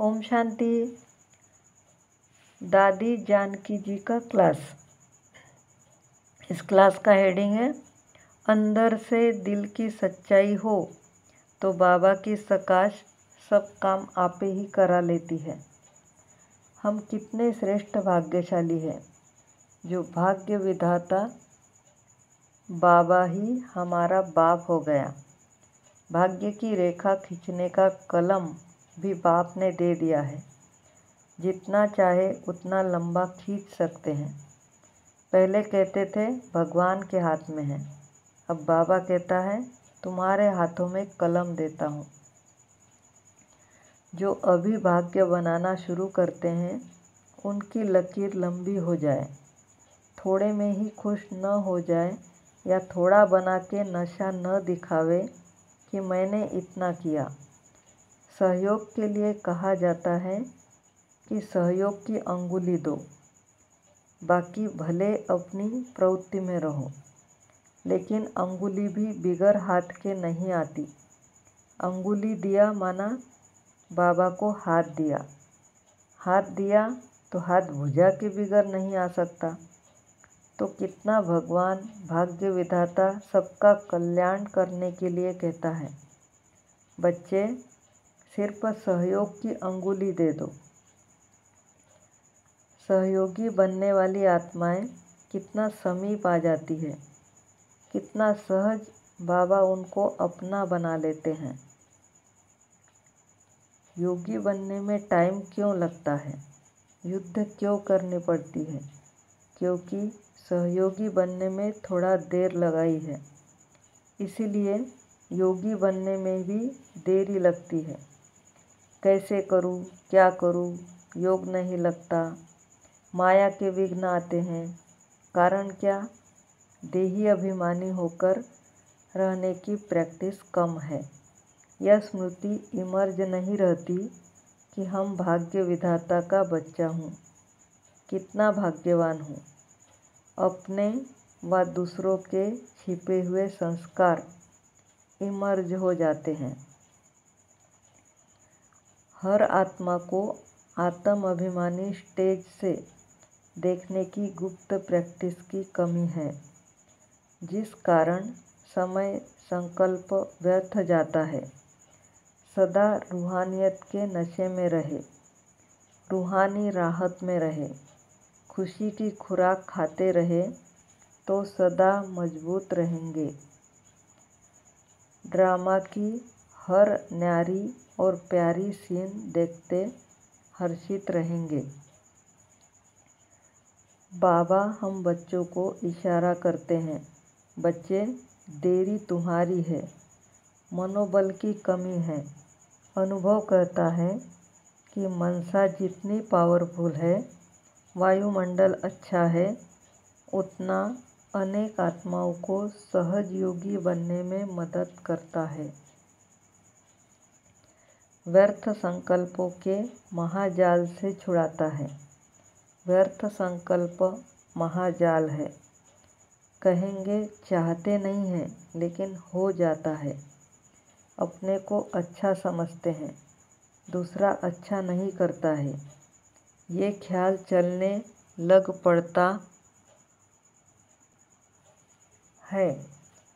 ओम शांति। दादी जानकी जी का क्लास। इस क्लास का हेडिंग है अंदर से दिल की सच्चाई हो तो बाबा की प्रकाश सब काम आपे ही करा लेती है। हम कितने श्रेष्ठ भाग्यशाली हैं जो भाग्य विधाता बाबा ही हमारा बाप हो गया। भाग्य की रेखा खींचने का कलम भी बाप ने दे दिया है। जितना चाहे उतना लंबा खींच सकते हैं। पहले कहते थे भगवान के हाथ में है, अब बाबा कहता है तुम्हारे हाथों में कलम देता हूँ। जो अभी भाग्य बनाना शुरू करते हैं उनकी लकीर लंबी हो जाए, थोड़े में ही खुश न हो जाए या थोड़ा बना के नशा न दिखावे कि मैंने इतना किया। सहयोग के लिए कहा जाता है कि सहयोग की अंगुली दो, बाकी भले अपनी प्रवृत्ति में रहो। लेकिन अंगुली भी बिगर हाथ के नहीं आती। अंगुली दिया माना बाबा को हाथ दिया, हाथ दिया तो हाथ भुजा के बिगर नहीं आ सकता। तो कितना भगवान भाग्य विधाता सबका कल्याण करने के लिए कहता है, बच्चे सिर्फ सहयोग की अंगुली दे दो। सहयोगी बनने वाली आत्माएं कितना समीप आ जाती है, कितना सहज बाबा उनको अपना बना लेते हैं। योगी बनने में टाइम क्यों लगता है, युद्ध क्यों करनी पड़ती है? क्योंकि सहयोगी बनने में थोड़ा देर लगाई है, इसीलिए योगी बनने में भी देरी लगती है। कैसे करूं, क्या करूं, योग नहीं लगता, माया के विघ्न आते हैं। कारण क्या? देही अभिमानी होकर रहने की प्रैक्टिस कम है। यह स्मृति इमर्ज नहीं रहती कि हम भाग्य विधाता का बच्चा हूँ, कितना भाग्यवान हूँ। अपने व दूसरों के छिपे हुए संस्कार इमर्ज हो जाते हैं। हर आत्मा को आत्म अभिमानी स्टेज से देखने की गुप्त प्रैक्टिस की कमी है, जिस कारण समय संकल्प व्यर्थ जाता है। सदा रूहानियत के नशे में रहे, रूहानी राहत में रहे, खुशी की खुराक खाते रहे तो सदा मजबूत रहेंगे। ड्रामा की हर न्यारी और प्यारी सीन देखते हर्षित रहेंगे। बाबा हम बच्चों को इशारा करते हैं, बच्चे देरी तुम्हारी है, मनोबल की कमी है। अनुभव करता है कि मनसा जितनी पावरफुल है, वायुमंडल अच्छा है, उतना अनेक आत्माओं को सहज योगी बनने में मदद करता है। व्यर्थ संकल्पों के महाजाल से छुड़ाता है। व्यर्थ संकल्प महाजाल है। कहेंगे चाहते नहीं हैं लेकिन हो जाता है। अपने को अच्छा समझते हैं, दूसरा अच्छा नहीं करता है, ये ख्याल चलने लग पड़ता है।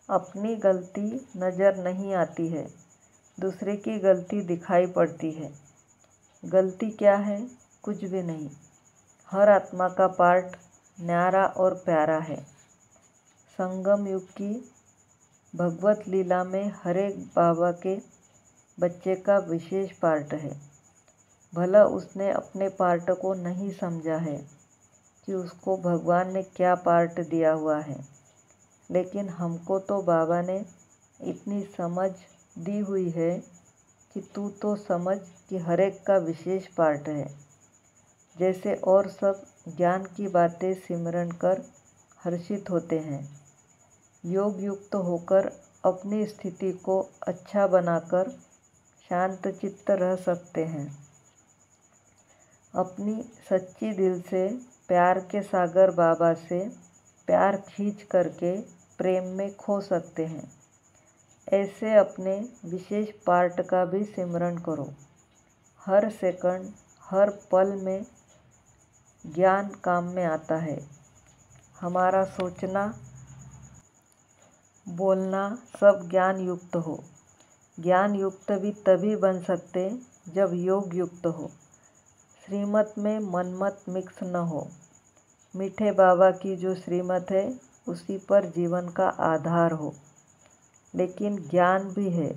अपनी गलती नज़र नहीं आती है, दूसरे की गलती दिखाई पड़ती है। गलती क्या है? कुछ भी नहीं। हर आत्मा का पार्ट न्यारा और प्यारा है। संगम युग की भगवत लीला में हर एक बाबा के बच्चे का विशेष पार्ट है। भला उसने अपने पार्ट को नहीं समझा है कि उसको भगवान ने क्या पार्ट दिया हुआ है, लेकिन हमको तो बाबा ने इतनी समझ दी हुई है कि तू तो समझ कि हर एक का विशेष पार्ट है। जैसे और सब ज्ञान की बातें सिमरन कर हर्षित होते हैं, योग युक्त होकर अपनी स्थिति को अच्छा बनाकर शांत चित्त रह सकते हैं। अपनी सच्ची दिल से प्यार के सागर बाबा से प्यार खींच करके प्रेम में खो सकते हैं। ऐसे अपने विशेष पार्ट का भी सिमरन करो। हर सेकंड, हर पल में ज्ञान काम में आता है। हमारा सोचना, बोलना सब ज्ञान युक्त हो। ज्ञान युक्त भी तभी बन सकते जब योग युक्त हो। श्रीमत में मनमत मिक्स न हो। मीठे बाबा की जो श्रीमत है उसी पर जीवन का आधार हो। लेकिन ज्ञान भी है,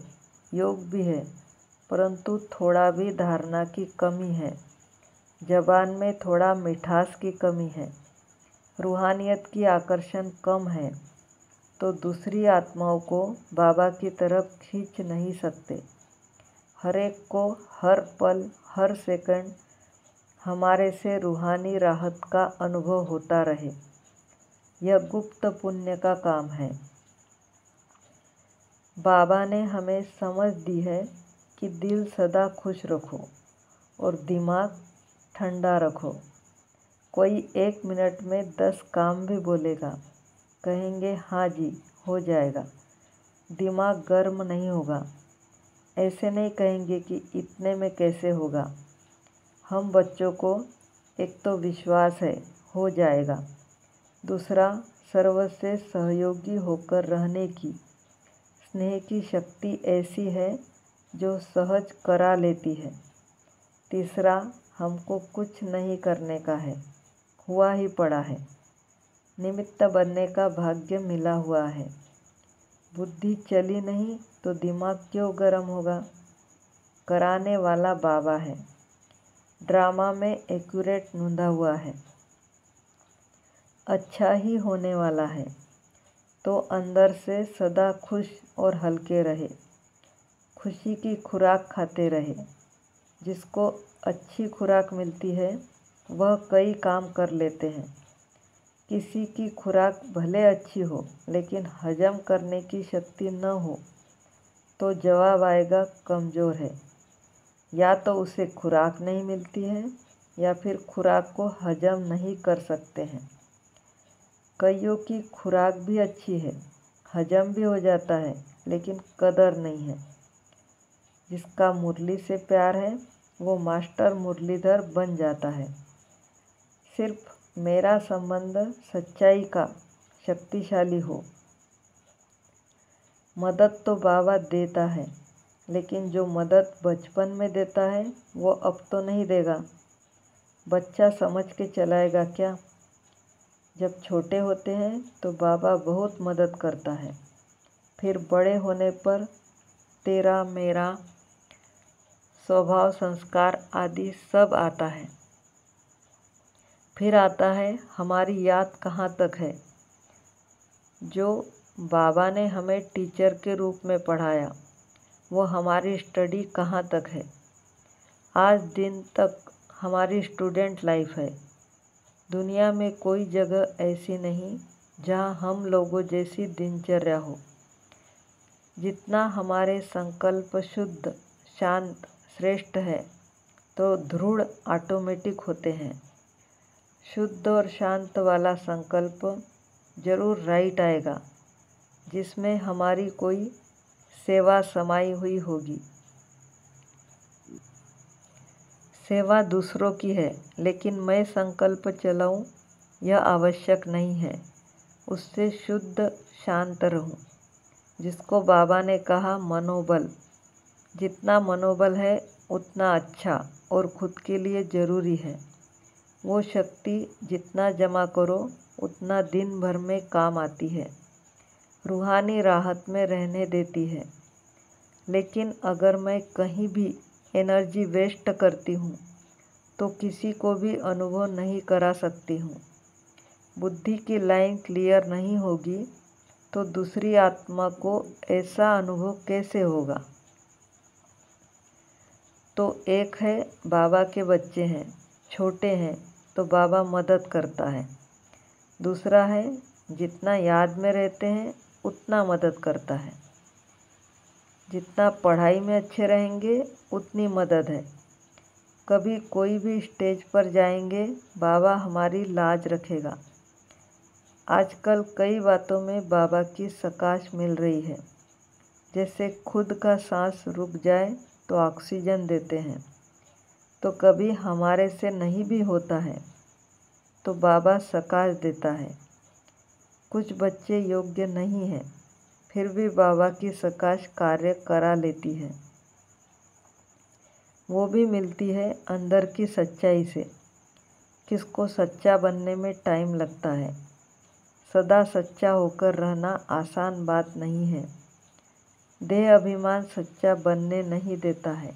योग भी है, परंतु थोड़ा भी धारणा की कमी है। ज़बान में थोड़ा मिठास की कमी है। रूहानियत की आकर्षण कम है, तो दूसरी आत्माओं को बाबा की तरफ खींच नहीं सकते। हर एक को हर पल, हर सेकंड हमारे से रूहानी राहत का अनुभव होता रहे। यह गुप्त पुण्य का काम है। बाबा ने हमें समझ दी है कि दिल सदा खुश रखो और दिमाग ठंडा रखो। कोई 1 मिनट में 10 काम भी बोलेगा, कहेंगे हाँ जी हो जाएगा। दिमाग गर्म नहीं होगा। ऐसे नहीं कहेंगे कि इतने में कैसे होगा। हम बच्चों को एक तो विश्वास है हो जाएगा, दूसरा सर्व से सहयोगी होकर रहने की स्नेह की शक्ति ऐसी है जो सहज करा लेती है। तीसरा, हमको कुछ नहीं करने का है, हुआ ही पड़ा है। निमित्त बनने का भाग्य मिला हुआ है। बुद्धि चली नहीं तो दिमाग क्यों गर्म होगा। कराने वाला बाबा है। ड्रामा में एक्यूरेट नूंधा हुआ है। अच्छा ही होने वाला है, तो अंदर से सदा खुश और हल्के रहे। खुशी की खुराक खाते रहे। जिसको अच्छी खुराक मिलती है वह कई काम कर लेते हैं। किसी की खुराक भले अच्छी हो लेकिन हजम करने की शक्ति न हो तो जवाब आएगा कमज़ोर है। या तो उसे खुराक नहीं मिलती है या फिर खुराक को हजम नहीं कर सकते हैं। कईयों की खुराक भी अच्छी है, हजम भी हो जाता है, लेकिन कदर नहीं है। जिसका मुरली से प्यार है वो मास्टर मुरलीधर बन जाता है। सिर्फ मेरा संबंध सच्चाई का शक्तिशाली हो। मदद तो बाबा देता है, लेकिन जो मदद बचपन में देता है वो अब तो नहीं देगा। बच्चा समझ के चलाएगा क्या। जब छोटे होते हैं तो बाबा बहुत मदद करता है। फिर बड़े होने पर तेरा मेरा स्वभाव, संस्कार आदि सब आता है। फिर आता है हमारी याद कहाँ तक है। जो बाबा ने हमें टीचर के रूप में पढ़ाया वो हमारी स्टडी कहाँ तक है। आज दिन तक हमारी स्टूडेंट लाइफ है। दुनिया में कोई जगह ऐसी नहीं जहाँ हम लोगों जैसी दिनचर्या हो। जितना हमारे संकल्प शुद्ध, शांत, श्रेष्ठ है तो दृढ़ ऑटोमेटिक होते हैं। शुद्ध और शांत वाला संकल्प जरूर राइट आएगा, जिसमें हमारी कोई सेवा समाई हुई होगी। सेवा दूसरों की है, लेकिन मैं संकल्प चलाऊं यह आवश्यक नहीं है। उससे शुद्ध शांत रहूं। जिसको बाबा ने कहा मनोबल, जितना मनोबल है उतना अच्छा और खुद के लिए ज़रूरी है। वो शक्ति जितना जमा करो उतना दिन भर में काम आती है, रूहानी राहत में रहने देती है। लेकिन अगर मैं कहीं भी एनर्जी वेस्ट करती हूँ तो किसी को भी अनुभव नहीं करा सकती हूँ। बुद्धि की लाइन क्लियर नहीं होगी तो दूसरी आत्मा को ऐसा अनुभव कैसे होगा। तो एक है बाबा के बच्चे हैं, छोटे हैं तो बाबा मदद करता है। दूसरा है जितना याद में रहते हैं उतना मदद करता है। जितना पढ़ाई में अच्छे रहेंगे उतनी मदद है। कभी कोई भी स्टेज पर जाएंगे बाबा हमारी लाज रखेगा। आजकल कई बातों में बाबा की सकाश मिल रही है। जैसे खुद का सांस रुक जाए तो ऑक्सीजन देते हैं। तो कभी हमारे से नहीं भी होता है तो बाबा सकाश देता है। कुछ बच्चे योग्य नहीं हैं, फिर भी बाबा की सकाश कार्य करा लेती है। वो भी मिलती है अंदर की सच्चाई से। किसको सच्चा बनने में टाइम लगता है। सदा सच्चा होकर रहना आसान बात नहीं है। देह अभिमान सच्चा बनने नहीं देता है।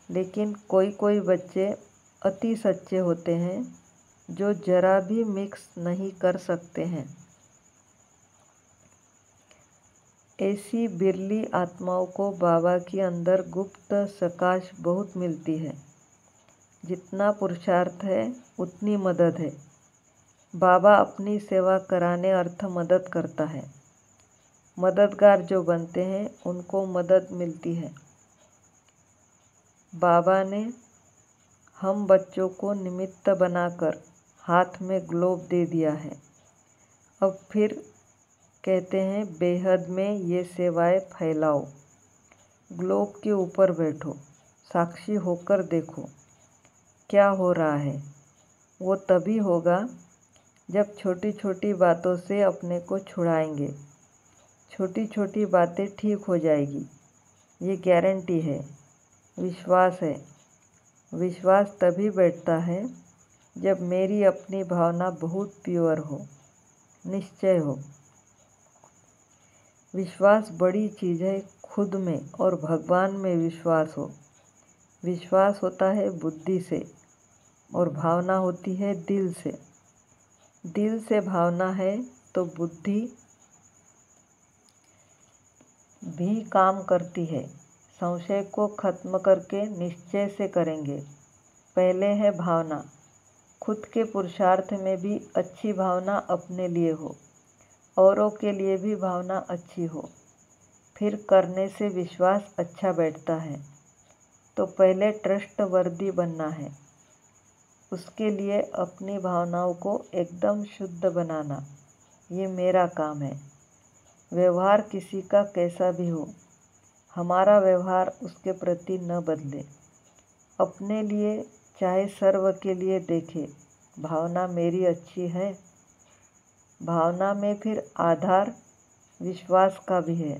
लेकिन कोई कोई बच्चे अति सच्चे होते हैं जो जरा भी मिक्स नहीं कर सकते हैं। ऐसी बिरली आत्माओं को बाबा के अंदर गुप्त सकाश बहुत मिलती है। जितना पुरुषार्थ है उतनी मदद है। बाबा अपनी सेवा कराने अर्थ मदद करता है। मददगार जो बनते हैं उनको मदद मिलती है। बाबा ने हम बच्चों को निमित्त बनाकर हाथ में ग्लोब दे दिया है। अब फिर कहते हैं बेहद में ये सेवाएं फैलाओ। ग्लोब के ऊपर बैठो, साक्षी होकर देखो क्या हो रहा है। वो तभी होगा जब छोटी छोटी बातों से अपने को छुड़ाएंगे। छोटी छोटी बातें ठीक हो जाएगी, ये गारंटी है। विश्वास है। विश्वास तभी बैठता है जब मेरी अपनी भावना बहुत प्योर हो, निश्चय हो। विश्वास बड़ी चीज़ है खुद में और भगवान में विश्वास हो। विश्वास होता है बुद्धि से और भावना होती है दिल से। दिल से भावना है तो बुद्धि भी काम करती है। संशय को खत्म करके निश्चय से करेंगे। पहले है भावना। खुद के पुरुषार्थ में भी अच्छी भावना अपने लिए हो, औरों के लिए भी भावना अच्छी हो। फिर करने से विश्वास अच्छा बैठता है। तो पहले ट्रस्टवर्दी बनना है। उसके लिए अपनी भावनाओं को एकदम शुद्ध बनाना, ये मेरा काम है। व्यवहार किसी का कैसा भी हो, हमारा व्यवहार उसके प्रति न बदले। अपने लिए चाहे सर्व के लिए देखे, भावना मेरी अच्छी है। भावना में फिर आधार विश्वास का भी है।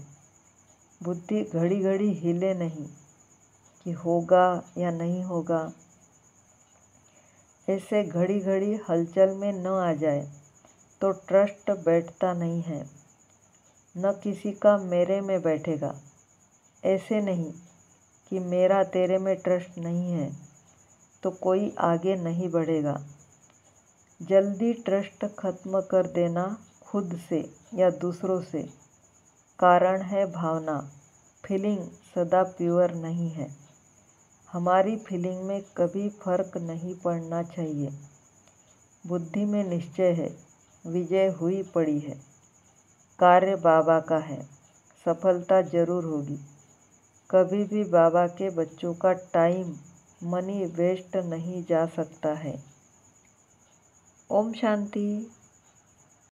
बुद्धि घड़ी घड़ी हिले नहीं कि होगा या नहीं होगा। ऐसे घड़ी घड़ी हलचल में न आ जाए तो ट्रस्ट बैठता नहीं है। न किसी का मेरे में बैठेगा। ऐसे नहीं कि मेरा तेरे में ट्रस्ट नहीं है तो कोई आगे नहीं बढ़ेगा। जल्दी ट्रस्ट खत्म कर देना खुद से या दूसरों से। कारण है भावना। फीलिंग सदा प्योर नहीं है। हमारी फीलिंग में कभी फर्क नहीं पड़ना चाहिए। बुद्धि में निश्चय है, विजय हुई पड़ी है। कार्य बाबा का है, सफलता जरूर होगी। कभी भी बाबा के बच्चों का टाइम मनी वेस्ट नहीं जा सकता है। ओम शांति।